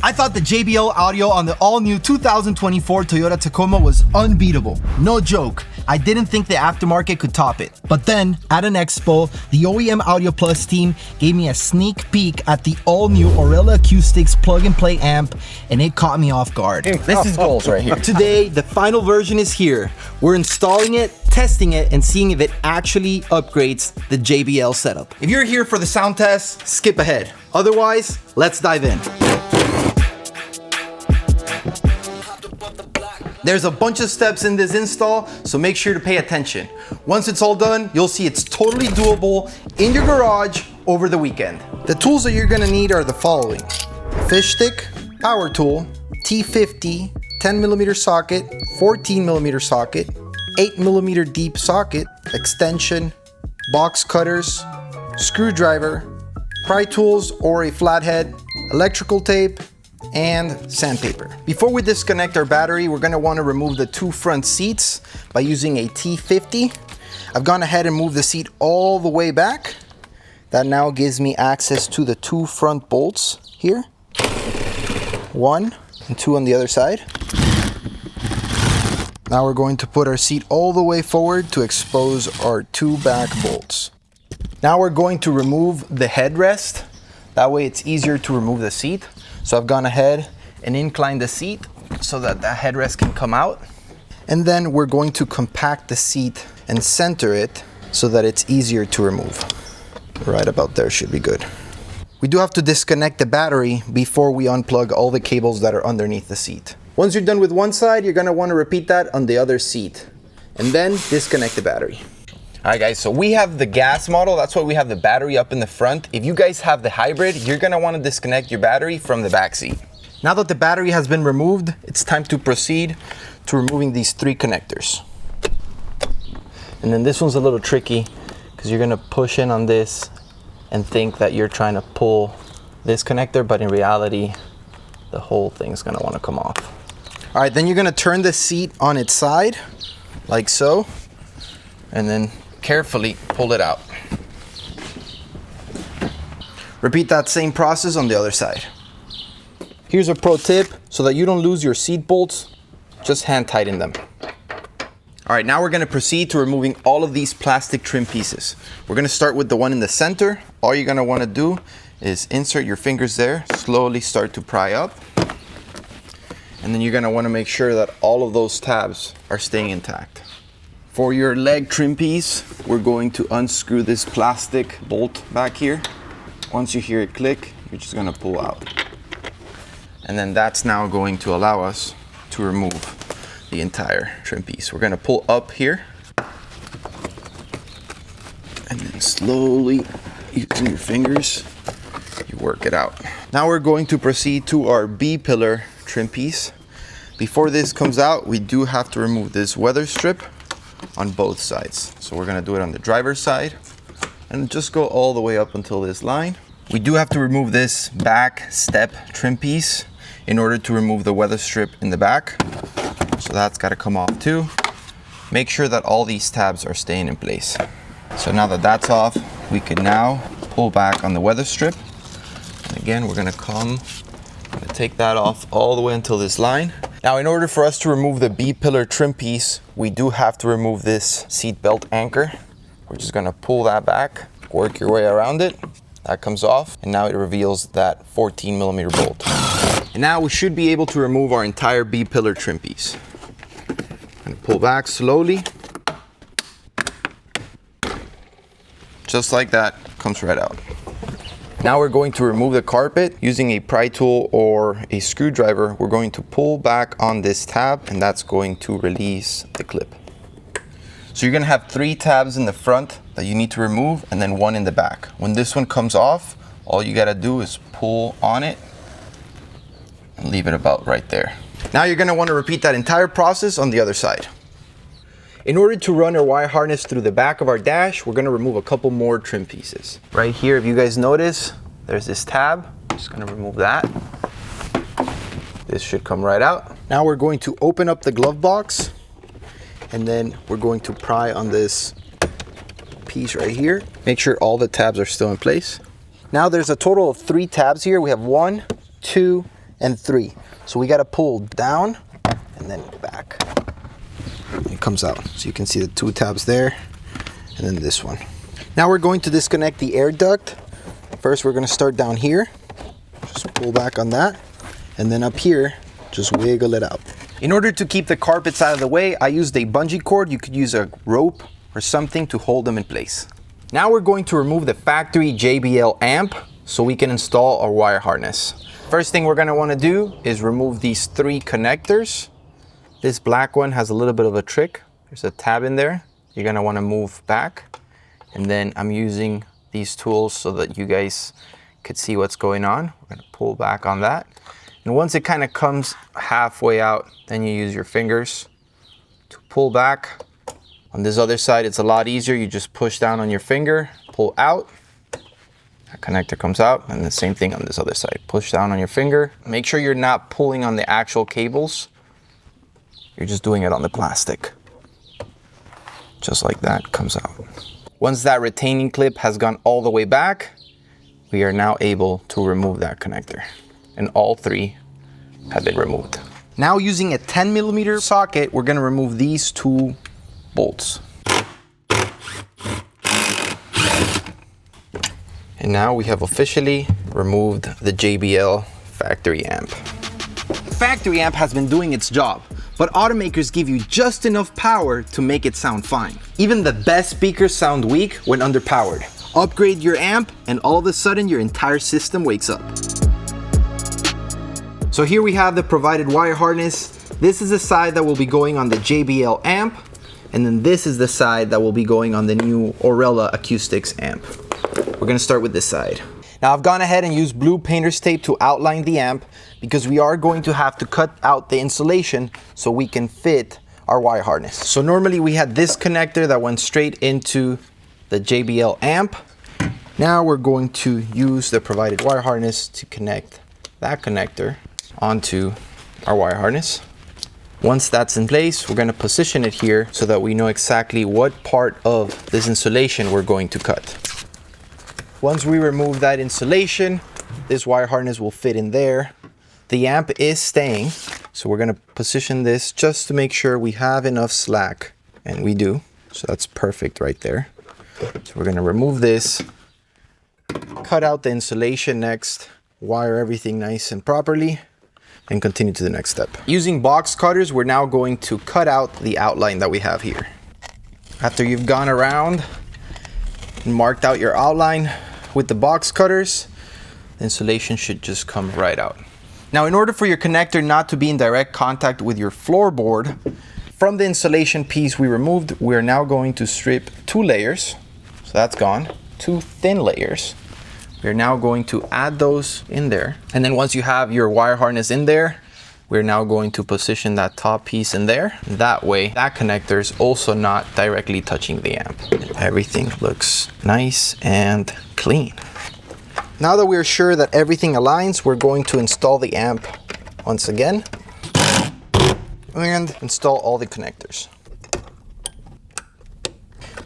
I thought the JBL audio on the all-new 2024 Toyota Tacoma was unbeatable. No joke, I didn't think the aftermarket could top it. But then, at an expo, the OEM Audio Plus team gave me a sneak peek at the all-new Orrella Acoustics plug-and-play amp, and it caught me off guard. This is goals right here. Today, the final version is here. We're installing it, testing it, and seeing if it actually upgrades the JBL setup. If you're here for the sound test, skip ahead. Otherwise, let's dive in. There's a bunch of steps in this install, so make sure to pay attention. Once it's all done, you'll see it's totally doable in your garage over the weekend. The tools that you're gonna need are the following: fish stick, power tool, T50, 10mm socket, 14mm socket, 8mm deep socket, extension, box cutters, screwdriver, pry tools or a flathead, electrical tape, and sandpaper. Before we disconnect our battery, we're gonna wanna remove the two front seats by using a T50. I've gone ahead and moved the seat all the way back. That now gives me access to the two front bolts here. One and two on the other side. Now we're going to put our seat all the way forward to expose our two back bolts. Now we're going to remove the headrest. That way it's easier to remove the seat. So I've gone ahead and inclined the seat so that the headrest can come out. And then we're going to compact the seat and center it so that it's easier to remove. Right about there should be good. We do have to disconnect the battery before we unplug all the cables that are underneath the seat. Once you're done with one side, you're gonna wanna repeat that on the other seat. And then disconnect the battery. All right guys, so we have the gas model. That's why we have the battery up in the front. If you guys have the hybrid, you're gonna wanna disconnect your battery from the back seat. Now that the battery has been removed, it's time to proceed to removing these three connectors. And then this one's a little tricky because you're gonna push in on this and think that you're trying to pull this connector, but in reality, the whole thing's gonna wanna come off. All right, then you're gonna turn the seat on its side, like so, and then carefully pull it out. Repeat that same process on the other side. Here's a pro tip, so that you don't lose your seat bolts, just hand tighten them. All right, now we're gonna proceed to removing all of these plastic trim pieces. We're gonna start with the one in the center. All you're gonna wanna do is insert your fingers there, slowly start to pry up. And then you're gonna wanna make sure that all of those tabs are staying intact. For your leg trim piece, we're going to unscrew this plastic bolt back here. Once you hear it click, you're just gonna pull out. And then that's now going to allow us to remove the entire trim piece. We're gonna pull up here and then slowly, using your fingers, you work it out. Now we're going to proceed to our B-pillar trim piece. Before this comes out, we do have to remove this weather strip on both sides. So we're gonna do it on the driver's side and just go all the way up until this line. We do have to remove this back step trim piece in order to remove the weather strip in the back. So that's gotta come off too. Make sure that all these tabs are staying in place. So now that that's off, we can now pull back on the weather strip. And again, we're gonna take that off all the way until this line. Now, in order for us to remove the B-pillar trim piece, we do have to remove this seat belt anchor. We're just gonna pull that back, work your way around it. That comes off, and now it reveals that 14mm bolt. And now we should be able to remove our entire B-pillar trim piece. And pull back slowly. Just like that, comes right out. Now we're going to remove the carpet using a pry tool or a screwdriver. We're going to pull back on this tab, and that's going to release the clip. So you're gonna have three tabs in the front that you need to remove and then one in the back. When this one comes off, all you gotta do is pull on it and leave it about right there. Now you're gonna wanna repeat that entire process on the other side. In order to run our wire harness through the back of our dash, we're gonna remove a couple more trim pieces. Right here, if you guys notice, there's this tab. I'm just gonna remove that. This should come right out. Now we're going to open up the glove box, and then we're going to pry on this piece right here. Make sure all the tabs are still in place. Now there's a total of 3 tabs here. We have 1, 2, and 3. So we gotta pull down and then back. It comes out. So you can see the 2 tabs there, and then this one. Now we're going to disconnect the air duct. First, we're gonna start down here. Just pull back on that, and then up here, just wiggle it out. In order to keep the carpets out of the way, I used a bungee cord. You could use a rope or something to hold them in place. Now we're going to remove the factory JBL amp so we can install our wire harness. First thing we're gonna wanna do is remove these 3 connectors. This black one has a little bit of a trick. There's a tab in there. You're gonna wanna move back. And then I'm using these tools so that you guys could see what's going on. We're gonna pull back on that. And once it kind of comes halfway out, then you use your fingers to pull back. On this other side, it's a lot easier. You just push down on your finger, pull out. That connector comes out, and the same thing on this other side. Push down on your finger. Make sure you're not pulling on the actual cables. You're just doing it on the plastic. Just like that, comes out. Once that retaining clip has gone all the way back, we are now able to remove that connector. And all 3 have been removed. Now using a 10mm socket, we're gonna remove these 2 bolts. And now we have officially removed the JBL factory amp. The factory amp has been doing its job, but automakers give you just enough power to make it sound fine. Even the best speakers sound weak when underpowered. Upgrade your amp and all of a sudden your entire system wakes up. So here we have the provided wire harness. This is the side that will be going on the JBL amp, and then this is the side that will be going on the new Orrella Acoustics amp. We're gonna start with this side. Now I've gone ahead and used blue painter's tape to outline the amp because we are going to have to cut out the insulation so we can fit our wire harness. So normally we had this connector that went straight into the JBL amp. Now we're going to use the provided wire harness to connect that connector onto our wire harness. Once that's in place, we're going to position it here so that we know exactly what part of this insulation we're going to cut. Once we remove that insulation, this wire harness will fit in there. The amp is staying, so we're going to position this just to make sure we have enough slack, and we do. So that's perfect right there. So we're going to remove this, cut out the insulation next, wire everything nice and properly, and continue to the next step. Using box cutters, we're now going to cut out the outline that we have here. After you've gone around and marked out your outline with the box cutters, the insulation should just come right out. Now, in order for your connector not to be in direct contact with your floorboard, from the insulation piece we removed, we are now going to strip 2 layers. So that's gone, 2 thin layers. We're now going to add those in there. And then once you have your wire harness in there, we're now going to position that top piece in there. That way, that connector is also not directly touching the amp. And everything looks nice and clean. Now that we're sure that everything aligns, we're going to install the amp once again and install all the connectors.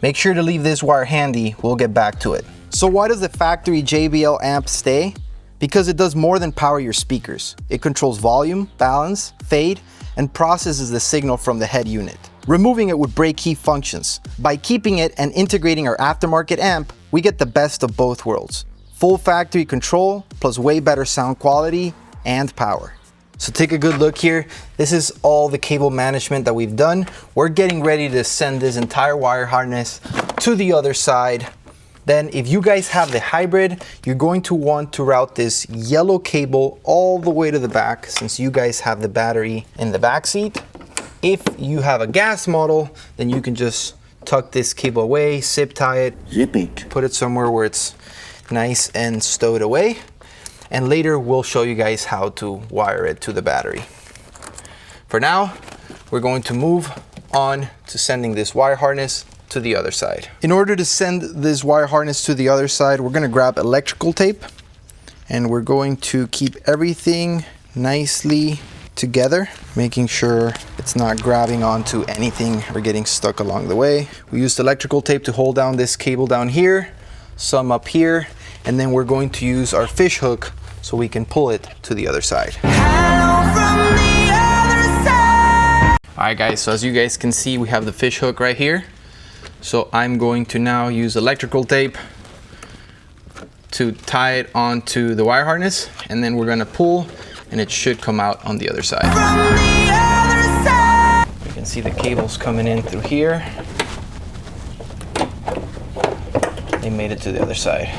Make sure to leave this wire handy. We'll get back to it. So why does the factory JBL amp stay? Because it does more than power your speakers. It controls volume, balance, fade, and processes the signal from the head unit. Removing it would break key functions. By keeping it and integrating our aftermarket amp, we get the best of both worlds. Full factory control, plus way better sound quality and power. So take a good look here. This is all the cable management that we've done. We're getting ready to send this entire wire harness to the other side. Then if you guys have the hybrid, you're going to want to route this yellow cable all the way to the back since you guys have the battery in the back seat. If you have a gas model, then you can just tuck this cable away, zip tie it, zip it, put it somewhere where it's nice and stowed away. And later we'll show you guys how to wire it to the battery. For now, we're going to move on to sending this wire harness to the other side. In order to send this wire harness to the other side, we're going to grab electrical tape and we're going to keep everything nicely together, making sure it's not grabbing onto anything or getting stuck along the way. We used electrical tape to hold down this cable down here, some up here, and then we're going to use our fish hook so we can pull it to the other side. Alright guys, so as you guys can see, we have the fish hook right here. So I'm going to now use electrical tape to tie it onto the wire harness, and then we're gonna pull and it should come out on the other side. You can see the cables coming in through here. They made it to the other side.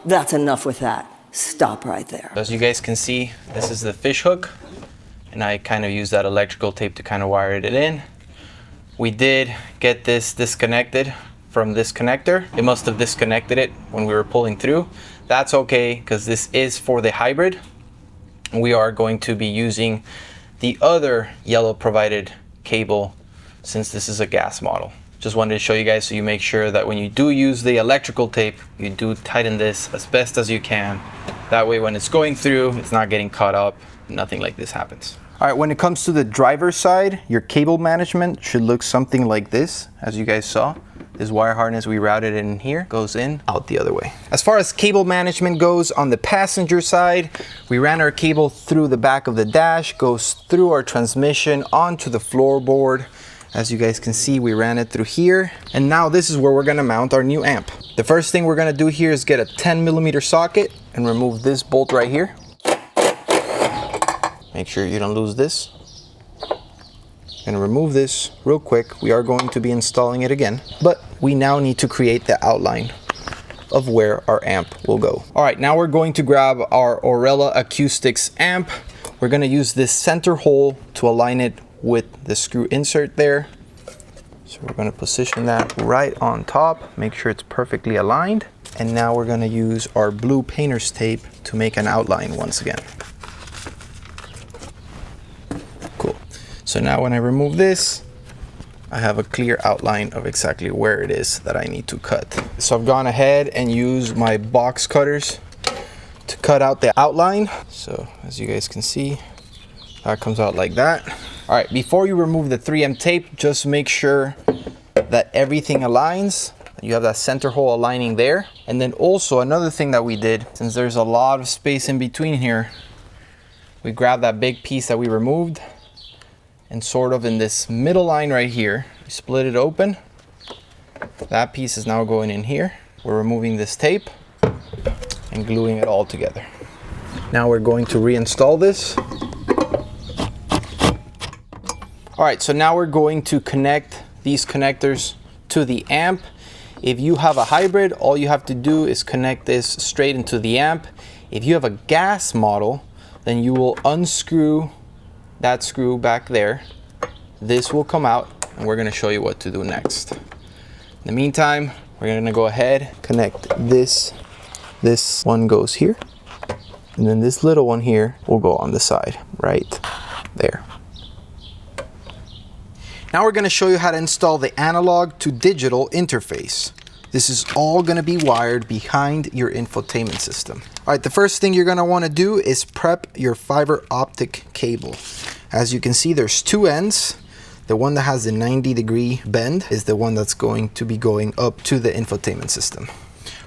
That's enough with that. Stop right there. As you guys can see, this is the fish hook, and I kind of use that electrical tape to kind of wire it in. We did get this disconnected from this connector. It must have disconnected it when we were pulling through. That's okay, because this is for the hybrid. We are going to be using the other yellow provided cable since this is a gas model. Just wanted to show you guys so you make sure that when you do use the electrical tape, you do tighten this as best as you can. That way when it's going through, it's not getting caught up, nothing like this happens. All right, when it comes to the driver's side, your cable management should look something like this, as you guys saw. This wire harness we routed in here goes in, out the other way. As far as cable management goes, on the passenger side, we ran our cable through the back of the dash, goes through our transmission onto the floorboard. As you guys can see, we ran it through here. And now this is where we're gonna mount our new amp. The first thing we're gonna do here is get a 10mm socket and remove this bolt right here. Make sure you don't lose this. And remove this real quick. We are going to be installing it again, but we now need to create the outline of where our amp will go. All right, now we're going to grab our Orrella Acoustics amp. We're gonna use this center hole to align it with the screw insert there. So we're gonna position that right on top, make sure it's perfectly aligned. And now we're gonna use our blue painter's tape to make an outline once again. Cool. So now when I remove this, I have a clear outline of exactly where it is that I need to cut. So I've gone ahead and used my box cutters to cut out the outline. So as you guys can see, that comes out like that. All right, before you remove the 3M tape, just make sure that everything aligns. You have that center hole aligning there. And then also another thing that we did, since there's a lot of space in between here, we grabbed that big piece that we removed and sort of in this middle line right here, we split it open. That piece is now going in here. We're removing this tape and gluing it all together. Now we're going to reinstall this. All right, so now we're going to connect these connectors to the amp. If you have a hybrid, all you have to do is connect this straight into the amp. If you have a gas model, then you will unscrew that screw back there. This will come out, and we're gonna show you what to do next. In the meantime, we're gonna go ahead, connect this. This one goes here, and then this little one here will go on the side, right there. Now we're going to show you how to install the analog to digital interface. This is all going to be wired behind your infotainment system. All right, the first thing you're going to want to do is prep your fiber optic cable. As you can see, there's two ends. The one that has the 90-degree bend is the one that's going to be going up to the infotainment system.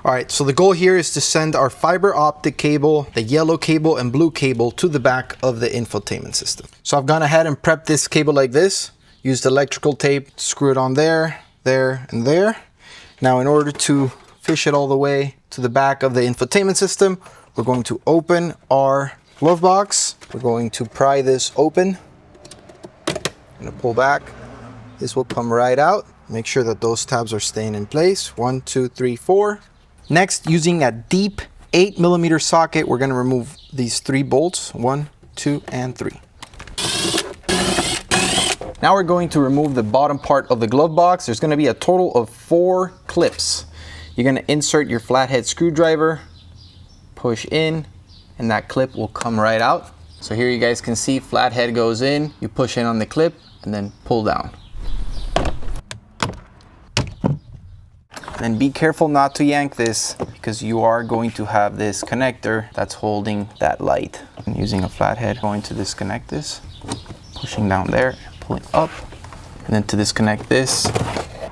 All right, so the goal here is to send our fiber optic cable, the yellow cable and blue cable, to the back of the infotainment system. So I've gone ahead and prepped this cable like this. Used electrical tape, screw it on there, there, and there. Now in order to fish it all the way to the back of the infotainment system, we're going to open our glove box. We're going to pry this open. I'm gonna pull back. This will come right out. Make sure that those tabs are staying in place. 1, 2, 3, 4. Next, using a deep 8mm socket, we're gonna remove these 3 bolts. 1, 2, and 3. Now we're going to remove the bottom part of the glove box. There's going to be a total of 4 clips. You're going to insert your flathead screwdriver, push in, and that clip will come right out. So here you guys can see flathead goes in, you push in on the clip, and then pull down. And be careful not to yank this, because you are going to have this connector that's holding that light. I'm using a flathead, going to disconnect this, pushing down there, pulling up, and then to disconnect this,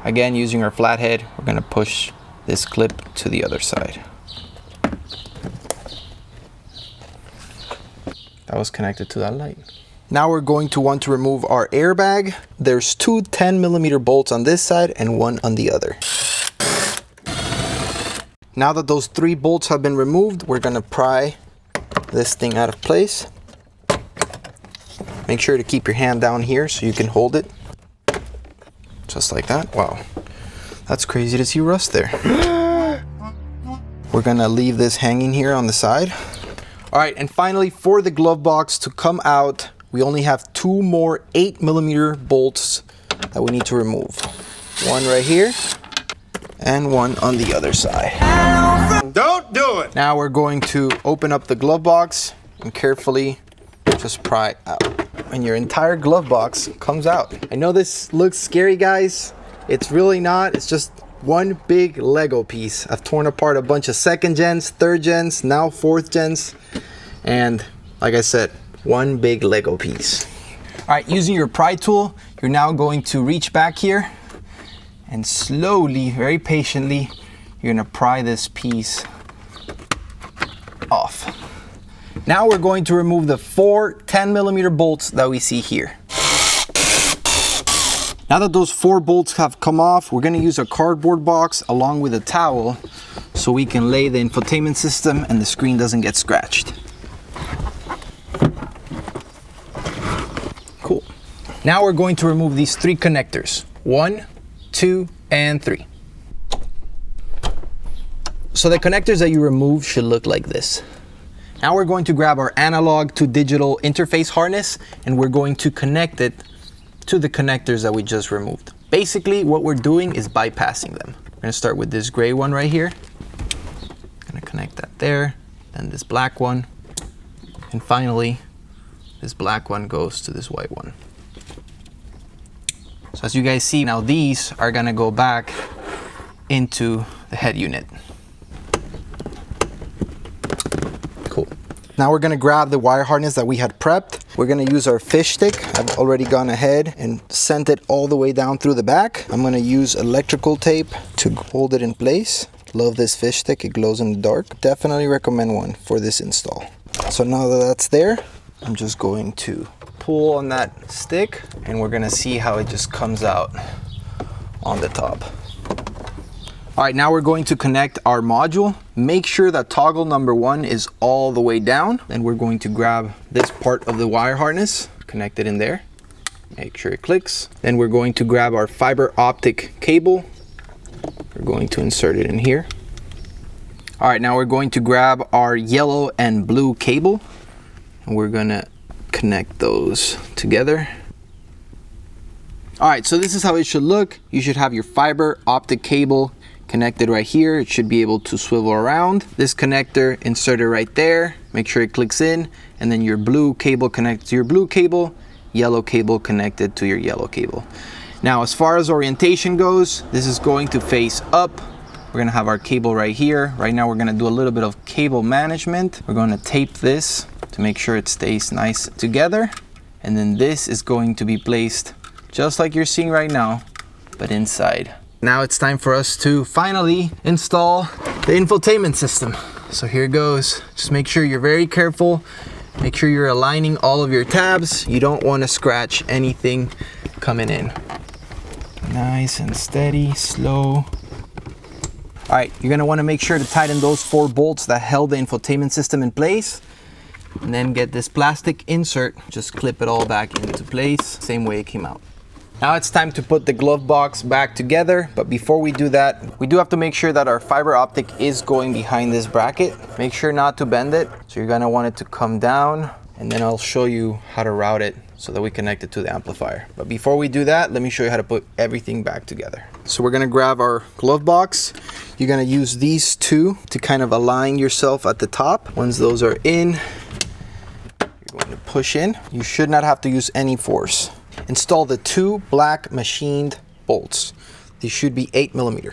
again using our flathead, we're going to push this clip to the other side. that was connected to that light. Now we're going to want to remove our airbag. There's two 10mm bolts on this side and one on the other. Now that those 3 bolts have been removed, we're gonna pry this thing out of place. Make sure to keep your hand down here so you can hold it. Just like that. Wow, that's crazy to see rust there. We're gonna leave this hanging here on the side. All right, and finally for the glove box to come out, we only have 2 more 8mm bolts that we need to remove. One right here and one on the other side. Don't do it! Now we're going to open up the glove box and carefully just pry out. And your entire glove box comes out. I know this looks scary, guys. It's really not. It's just one big Lego piece. I've torn apart a bunch of 2nd gens, 3rd gens, now 4th gens. And like I said, one big Lego piece. All right, using your pry tool, you're now going to reach back here and slowly, very patiently, you're gonna pry this piece off. Now we're going to remove the 4 10mm bolts that we see here. Now that those 4 bolts have come off, we're gonna use a cardboard box along with a towel so we can lay the infotainment system and the screen doesn't get scratched. Cool. Now we're going to remove these 3 connectors. 1, 2, and 3. So the connectors that you remove should look like this. Now we're going to grab our analog to digital interface harness and we're going to connect it to the connectors that we just removed. Basically, what we're doing is bypassing them. We're gonna start with this gray one right here. Gonna connect that there, then this black one, and finally, this black one goes to this white one. So as you guys see, now these are gonna go back into the head unit. Cool. Now we're gonna grab the wire harness that we had prepped. We're gonna use our fish stick. I've already gone ahead and sent it all the way down through the back. I'm gonna use electrical tape to hold it in place. Love this fish stick, it glows in the dark. Definitely recommend one for this install. So now that that's there, I'm just going to pull on that stick and we're gonna see how it just comes out on the top. All right, now we're going to connect our module. Make sure that toggle number 1 is all the way down. Then we're going to grab this part of the wire harness, connect it in there. Make sure it clicks. Then we're going to grab our fiber optic cable. We're going to insert it in here. All right, now we're going to grab our yellow and blue cable and we're gonna connect those together. All right, so this is how it should look. You should have your fiber optic cable connected right here. It should be able to swivel around. This connector inserted right there. Make sure it clicks in, and then your blue cable connected to your blue cable, yellow cable connected to your yellow cable. Now, as far as orientation goes, this is going to face up. We're gonna have our cable right here. Right now, we're gonna do a little bit of cable management. We're gonna tape this to make sure it stays nice together. And then this is going to be placed just like you're seeing right now, but inside. Now it's time for us to finally install the infotainment system. So here goes. Just make sure you're very careful. Make sure you're aligning all of your tabs. You don't want to scratch anything coming in. Nice and steady, slow. All right, you're gonna want to make sure to tighten those 4 bolts that held the infotainment system in place. And then get this plastic insert, just clip it all back into place, same way it came out. Now it's time to put the glove box back together, but before we do that, we do have to make sure that our fiber optic is going behind this bracket. Make sure not to bend it. So you're gonna want it to come down, and then I'll show you how to route it so that we connect it to the amplifier. But before we do that, let me show you how to put everything back together. So we're gonna grab our glove box. You're gonna use these 2 to kind of align yourself at the top. Once those are in, you're going to push in. You should not have to use any force. Install the 2 black machined bolts. These should be 8mm.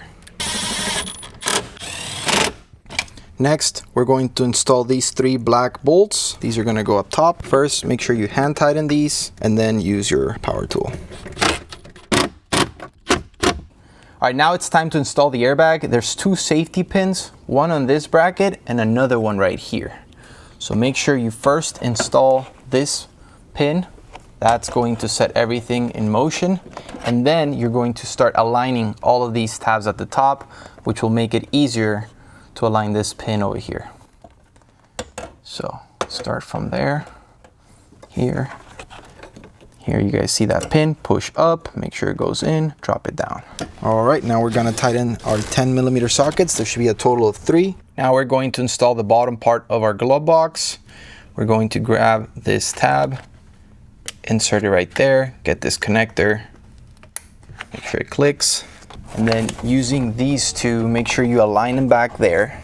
Next, we're going to install these 3 black bolts. These are gonna go up top. First, make sure you hand tighten these and then use your power tool. All right, now it's time to install the airbag. There's 2 safety pins, one on this bracket and another one right here. So make sure you first install this pin. That's going to set everything in motion. And then you're going to start aligning all of these tabs at the top, which will make it easier to align this pin over here. So start from there, here. Here you guys see that pin, push up, make sure it goes in, drop it down. All right, now we're gonna tighten our 10mm sockets. There should be a total of 3. Now we're going to install the bottom part of our glove box. We're going to grab this tab, insert it right there, get this connector, make sure it clicks. And then using these two, make sure you align them back there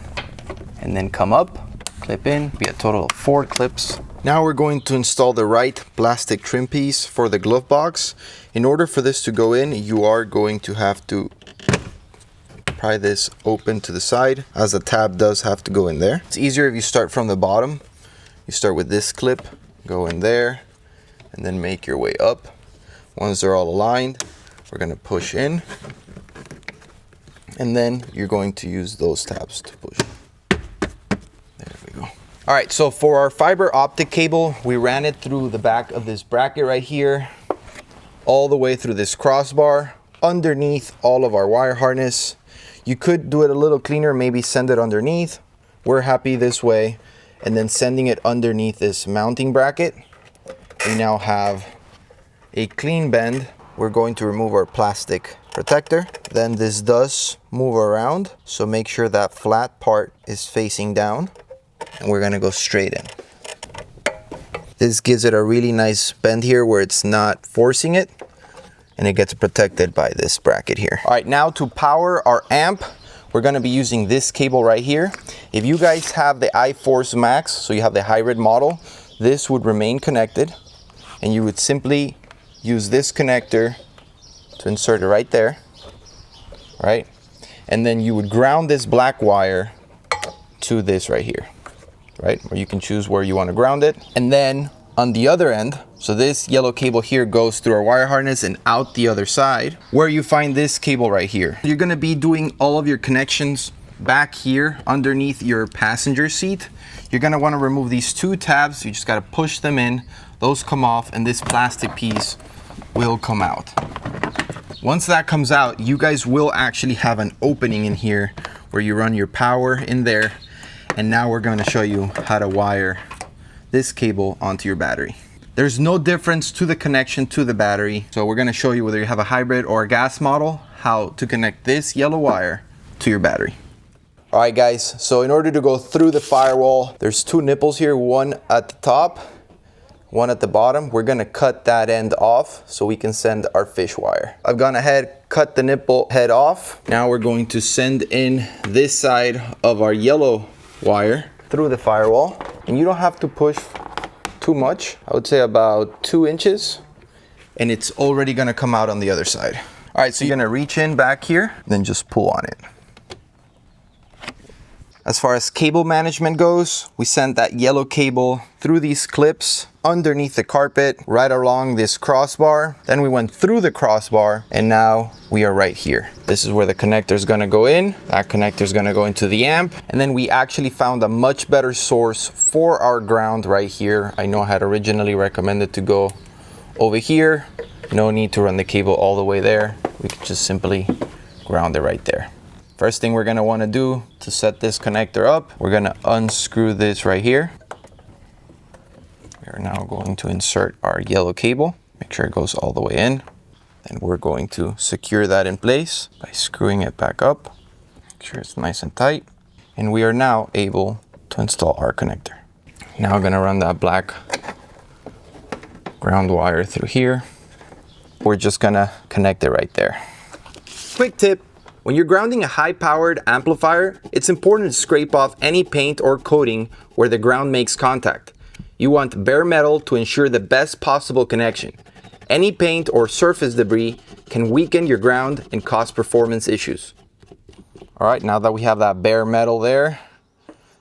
and then come up, clip in, be a total of 4 clips. Now we're going to install the right plastic trim piece for the glove box. In order for this to go in, you are going to have to pry this open to the side, as the tab does have to go in there. It's easier if you start from the bottom. You start with this clip, go in there, and then make your way up. Once they're all aligned, we're gonna push in, and then you're going to use those tabs to push. There we go. All right, so for our fiber optic cable, we ran it through the back of this bracket right here, all the way through this crossbar, underneath all of our wire harness. You could do it a little cleaner, maybe send it underneath. We're happy this way. And then sending it underneath this mounting bracket. We now have a clean bend. We're going to remove our plastic protector. Then this does move around, so make sure that flat part is facing down. And we're gonna go straight in. This gives it a really nice bend here where it's not forcing it, and it gets protected by this bracket here. All right, now to power our amp, we're gonna be using this cable right here. If you guys have the iForce Max, so you have the hybrid model, this would remain connected, and you would simply use this connector to insert it right there, right? And then you would ground this black wire to this right here, right? Or you can choose where you want to ground it. And then on the other end, so this yellow cable here goes through our wire harness and out the other side, where you find this cable right here. You're gonna be doing all of your connections back here underneath your passenger seat. You're gonna wanna remove these 2 tabs. You just gotta push them in, those come off, and this plastic piece will come out. Once that comes out, you guys will actually have an opening in here where you run your power in there. And now we're going to show you how to wire this cable onto your battery. There's no difference to the connection to the battery. So we're going to show you, whether you have a hybrid or a gas model, how to connect this yellow wire to your battery. All right, guys, so in order to go through the firewall, there's 2 nipples here, one at the top, one at the bottom. We're gonna cut that end off so we can send our fish wire. I've gone ahead, cut the nipple head off. Now we're going to send in this side of our yellow wire through the firewall. And you don't have to push too much. I would say about 2 inches, and it's already gonna come out on the other side. All right, so you're gonna reach in back here, then just pull on it. As far as cable management goes, we sent that yellow cable through these clips underneath the carpet, right along this crossbar. Then we went through the crossbar, and now we are right here. This is where the connector is gonna go in. That connector is gonna go into the amp. And then we actually found a much better source for our ground right here. I know I had originally recommended to go over here. No need to run the cable all the way there. We could just simply ground it right there. First thing we're gonna wanna do to set this connector up, we're gonna unscrew this right here. We're now going to insert our yellow cable, make sure it goes all the way in. Then we're going to secure that in place by screwing it back up. Make sure it's nice and tight. And we are now able to install our connector. Now I'm gonna run that black ground wire through here. We're just gonna connect it right there. Quick tip. When you're grounding a high-powered amplifier, it's important to scrape off any paint or coating where the ground makes contact. You want bare metal to ensure the best possible connection. Any paint or surface debris can weaken your ground and cause performance issues. All right, now that we have that bare metal there,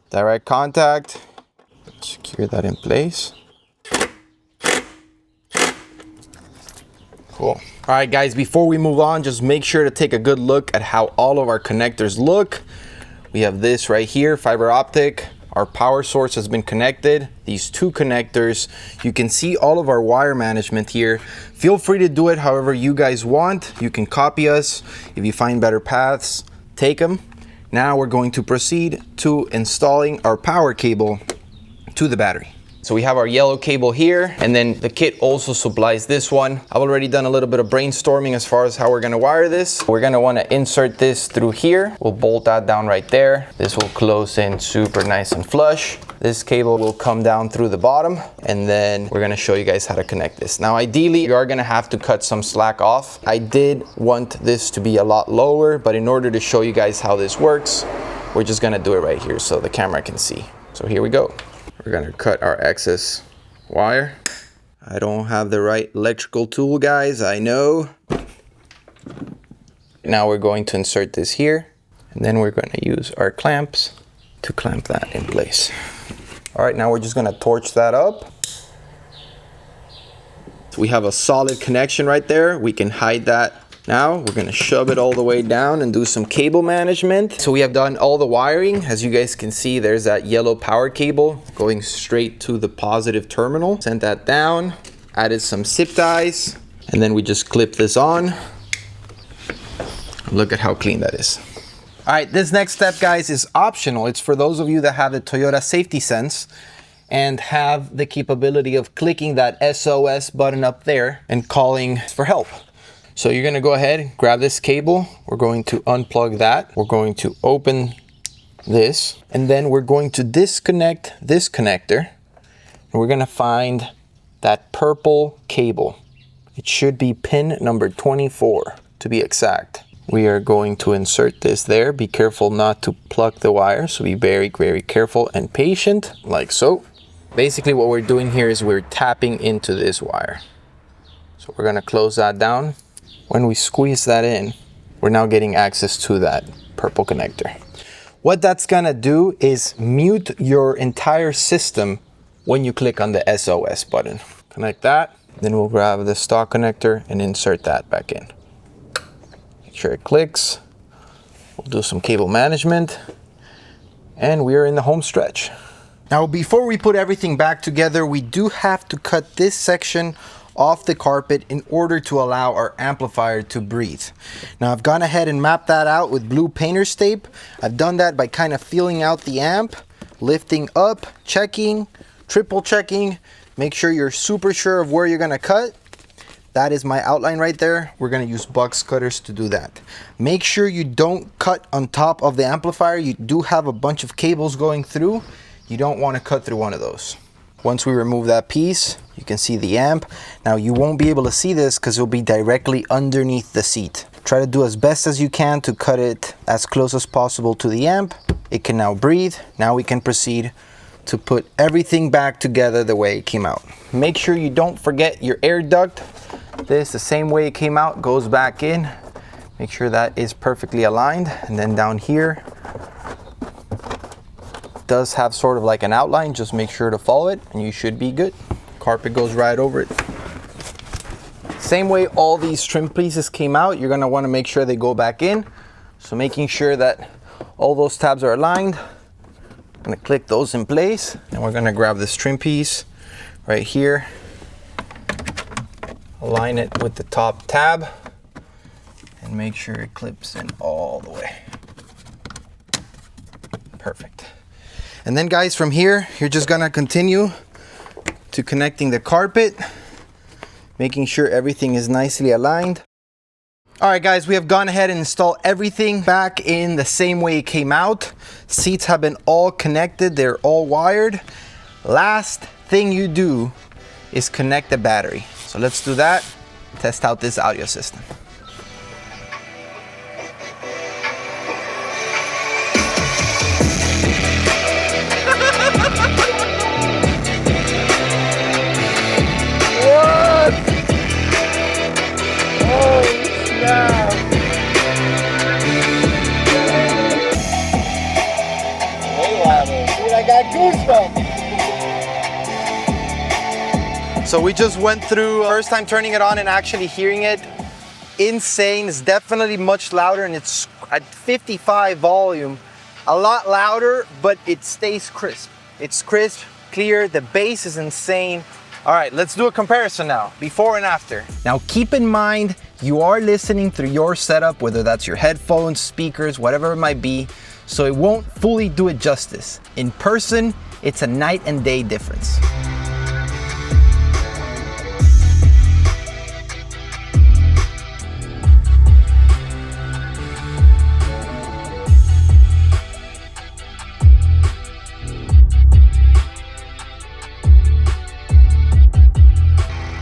direct contact, secure that in place. Cool. All right, guys, before we move on, just make sure to take a good look at how all of our connectors look. We have this right here, fiber optic, Our power source has been connected. These two connectors. You can see all of our wire management here. Feel free to do it however you guys want. You can copy us. If you find better paths, take them. Now we're going to proceed to installing our power cable to the battery. So we have our yellow cable here, and then the kit also supplies this one. I've already done a little bit of brainstorming as far as how we're gonna wire this. We're gonna wanna insert this through here. We'll bolt that down right there. This will close in super nice and flush. This cable will come down through the bottom, and then we're gonna show you guys how to connect this. Now, ideally, you are gonna have to cut some slack off. I did want this to be a lot lower, but in order to show you guys how this works, we're just gonna do it right here so the camera can see. So here we go. We're gonna cut our excess wire. I don't have the right electrical tool, guys, I know. Now we're going to insert this here, and then we're gonna use our clamps to clamp that in place. All right, now we're just gonna torch that up. So we have a solid connection right there. We can hide that. Now we're gonna shove it all the way down and do some cable management. So we have done all the wiring. As you guys can see, there's that yellow power cable going straight to the positive terminal. Sent that down, added some zip ties, and then we just clip this on. Look at how clean that is. All right, this next step, guys, is optional. It's for those of you that have the Toyota Safety Sense and have the capability of clicking that SOS button up there and calling for help. So you're gonna go ahead and grab this cable. We're going to unplug that. We're going to open this, and then we're going to disconnect this connector. And we're gonna find that purple cable. It should be pin number 24 to be exact. We are going to insert this there. Be careful not to pluck the wire, so be very, very careful and patient, like so. Basically what we're doing here is we're tapping into this wire. So we're gonna close that down. When we squeeze that in, we're now getting access to that purple connector. What that's gonna do is mute your entire system when you click on the SOS button. Connect that, then we'll grab the stock connector and insert that back in. Make sure it clicks. We'll do some cable management, and we're in the home stretch. Now, before we put everything back together, we do have to cut this section off the carpet in order to allow our amplifier to breathe. Now, I've gone ahead and mapped that out with blue painter's tape. I've done that by kind of feeling out the amp, lifting up, checking, triple checking, make sure you're super sure of where you're gonna cut. That is my outline right there. We're gonna use box cutters to do that. Make sure you don't cut on top of the amplifier. You do have a bunch of cables going through. You don't wanna cut through one of those. Once we remove that piece, you can see the amp. Now you won't be able to see this because it'll be directly underneath the seat. Try to do as best as you can to cut it as close as possible to the amp. It can now breathe. Now we can proceed to put everything back together the way it came out. Make sure you don't forget your air duct. This, the same way it came out, goes back in. Make sure that is perfectly aligned. And then down here, does have sort of like an outline. Just make sure to follow it and you should be good. Carpet goes right over it. Same way all these trim pieces came out, you're gonna wanna make sure they go back in. So making sure that all those tabs are aligned. I'm gonna click those in place, and we're gonna grab this trim piece right here, align it with the top tab, and make sure it clips in all the way. Perfect. And then, guys, from here, you're just gonna continue to connecting the carpet, making sure everything is nicely aligned. All right, guys, we have gone ahead and installed everything back in the same way it came out. Seats have been all connected, they're all wired. Last thing you do is connect the battery. So let's do that, test out this audio system. So we just went through first time turning it on and actually hearing it. Insane. It's definitely much louder, and it's at 55 volume. a lot louder, but it stays crisp. It's crisp, clear, the bass is insane. All right, let's do a comparison now, before and after. Now keep in mind, you are listening through your setup, whether that's your headphones, speakers, whatever it might be, so it won't fully do it justice. In person, it's a night and day difference.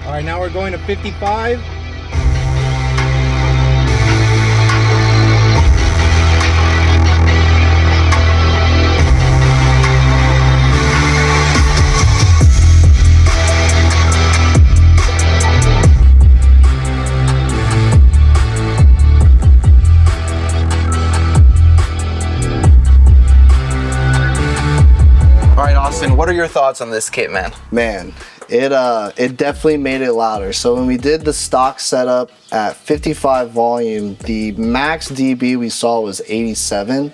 All right, now we're going to 55. All right, Austin, what are your thoughts on this kit, man? Man, it definitely made it louder. So when we did the stock setup at 55 volume, the max dB we saw was 87,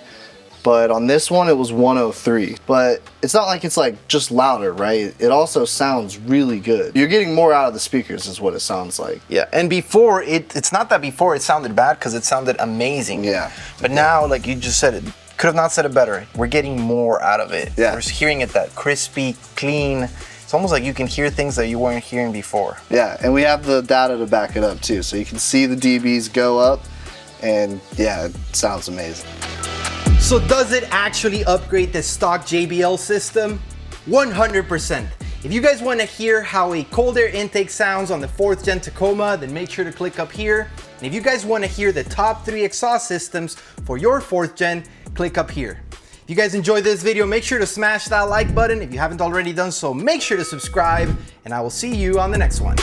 but on this one it was 103. But it's not like it's like just louder, right? It also sounds really good. You're getting more out of the speakers is what it sounds like. Yeah, and before, it's not that before it sounded bad, because it sounded amazing. Yeah. But now, like you just said, it could have not said it better. We're getting more out of it. Yeah. We're hearing it that crispy, clean. It's almost like you can hear things that you weren't hearing before. Yeah, and we have the data to back it up too. So you can see the dBs go up, and yeah, it sounds amazing. So does it actually upgrade the stock JBL system? 100%. If you guys want to hear how a cold air intake sounds on the 4th gen Tacoma, then make sure to click up here. And if you guys want to hear the top 3 exhaust systems for your 4th gen, click up here. If you guys enjoyed this video, make sure to smash that like button. If you haven't already done so, make sure to subscribe, and I will see you on the next one.